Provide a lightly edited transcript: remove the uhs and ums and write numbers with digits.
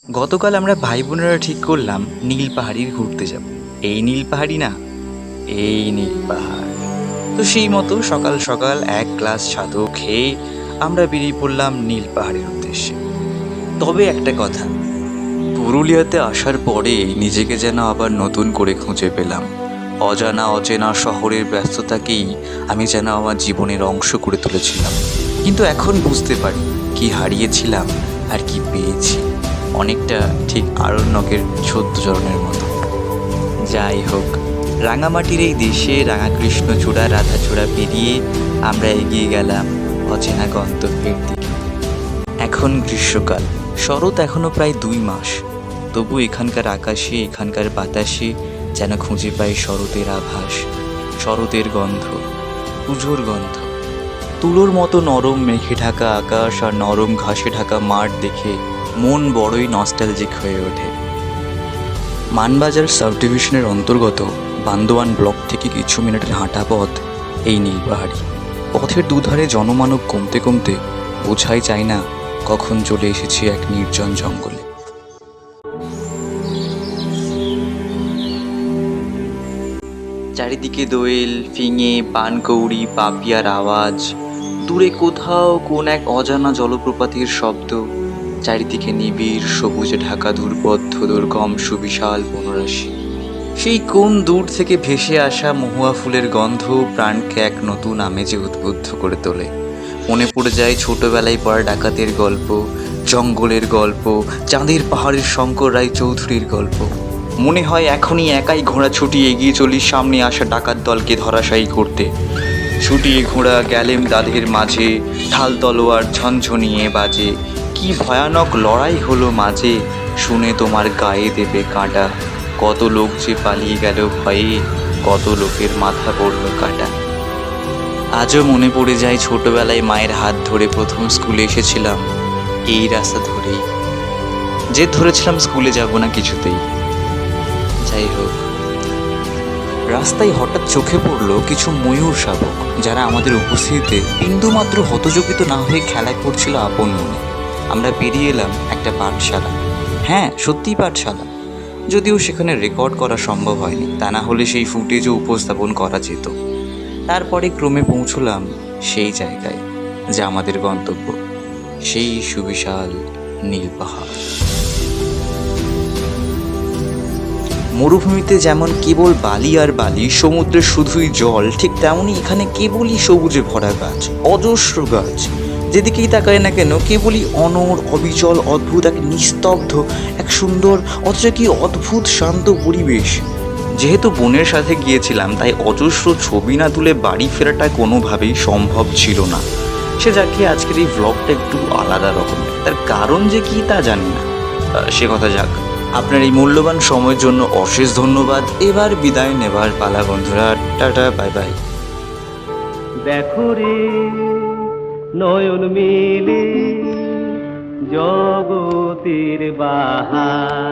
গতকাল আমরা ভাই বোনেরা ঠিক করলাম নীলপাহাড়ির ঘুরতে যাব। এই নীলপাহাড়ি না, এই নীলপাহাড়। তো সেই মতো সকাল সকাল এক গ্লাস ছাতু খেয়ে আমরা বেরিয়ে পড়লাম নীলপাহাড়ের উদ্দেশ্যে। তবে একটা কথা, পুরুলিয়াতে আসার পরে নিজেকে যেন আবার নতুন করে খুঁজে পেলাম। অজানা অচেনা শহরের ব্যস্ততাকেই আমি যেন আমার জীবনের অংশ করে তুলেছিলাম। কিন্তু এখন বুঝতে পারি কি হারিয়েছিলাম আর কি পেয়েছি। অনেকটা ঠিক আরণ্যকের ছদ্মচরণের মতো। যাই হোক, রাঙামাটির এই দেশে রাঙা কৃষ্ণচূড়া রাধাচূড়া পেরিয়ে আমরা এগিয়ে গেলাম অচেনা গন্তব্যের দিকে। এখন গ্রীষ্মকাল, শরৎ এখনো প্রায় 2 মাস। তবু এখানকার আকাশে, এখানকার বাতাসে যেন খুঁজে পাই শরতের আভাস, শরতের গন্ধ, পুজোর গন্ধ। তুলোর মতো নরম মেঘে ঢাকা আকাশ আর নরম ঘাসে ঢাকা মাঠ দেখে মন বড়ই নস্টালজিক হয়ে ওঠে। মানবাজার সাব ডিভিশনের অন্তর্গত বান্দোয়ান ব্লক থেকে কিছু মিনিটের হাঁটা পথ এই নীলপাহাড়ি। পথের দুধারে জনমানব কমতে কমতে বোঝাই যায় না কখন চলে এসেছি এক নির্জন জঙ্গলে। চারিদিকে দোয়েল, ফিঙে, পানকৌড়ি, পাপিয়ার আওয়াজ। দূরে কোথাও কোন এক অজানা জলপ্রপাতের শব্দ। চারিদিকে নিবিড় সবুজে ঢাকা দুর্বোধ্য দুর্গম সুবিশাল বনরাশি। সেই কোন দূর থেকে ভেসে আসা মহুয়া ফুলের গন্ধ প্রাণকে এক নতুন আমেজে উদ্বুদ্ধ করে তোলে। মনে পড়ে যায় ছোটবেলায় পড়া ডাকাতের গল্প, জঙ্গলের গল্প, চাঁদের পাহাড়ের শঙ্কর রায় চৌধুরীর গল্প। মনে হয় এখনই একাই ঘোড়া ছুটিয়ে এগিয়ে চলি সামনে আসা ডাকাত দলকে ধরাশায়ী করতে। ছুটিয়ে ঘোড়া গ্যালেম দাঁধের মাঝে, ঢাল তলোয়ার ঝনঝনিয়ে বাজে। কি ভয়ানক লড়াই হলো মাঝে, শুনে তোমার গায়ে দেবে কাঁটা। কত লোক যে পালিয়ে গেল ভয়ে, কত লোকের মাথা পড়ল কাটা। আজও মনে পড়ে যায় ছোটবেলায় মায়ের হাত ধরে প্রথম স্কুলে এসেছিলাম এই রাস্তা ধরেই। জেদ ধরেছিলাম স্কুলে যাব না কিছুতেই। যাই হোক, রাস্তায় হঠাৎ চোখে পড়ল কিছু ময়ূর শাবক, যারা আমাদের উপস্থিতিতে বিন্দুমাত্র হতচকিত না হয়ে খেলায় করছিল আপন মনে। আমরা বেরিয়ে এলাম একটা পাঠশালা। হ্যাঁ, সত্যিই পাঠশালা। যদিও সেখানে রেকর্ড করা সম্ভব হয়নি, তা না হলে সেই ফুটেজও উপস্থাপন করা যেত। তারপরে ক্রমে পৌঁছলাম সেই জায়গায় যা আমাদের গন্তব্য, সেই সুবিশাল নীলপাহাড়। মরুভূমিতে যেমন কেবল বালি আর বালি, সমুদ্রে শুধুই জল, ঠিক তেমনই এখানে কেবলই সবুজে ভরা গাছ, অজস্র গাছ। যেদিকেই তাকায় না কেন কেবলই অনড়, অবিচল, অদ্ভুত এক নিস্তব্ধ, এক সুন্দর অথচ কি অদ্ভুত শান্ত পরিবেশ। যেহেতু বোনের সাথে গিয়েছিলাম, তাই অজস্র ছবি না তুলে বাড়ি ফেরাটা কোনোভাবেই সম্ভব ছিল না। সে যাকে আজকের এই ভ্লগটা একটু আলাদা রকমের, তার কারণ যে কি তা জানি না, সে কথা যাক। আপনার এই মূল্যবান সময়ের জন্য অশেষ ধন্যবাদ। এবার বিদায় নেবার পালা বন্ধুরা, টাটা, বাই বাই। দেখো রে নয়ন মেলে জগতের বাহার।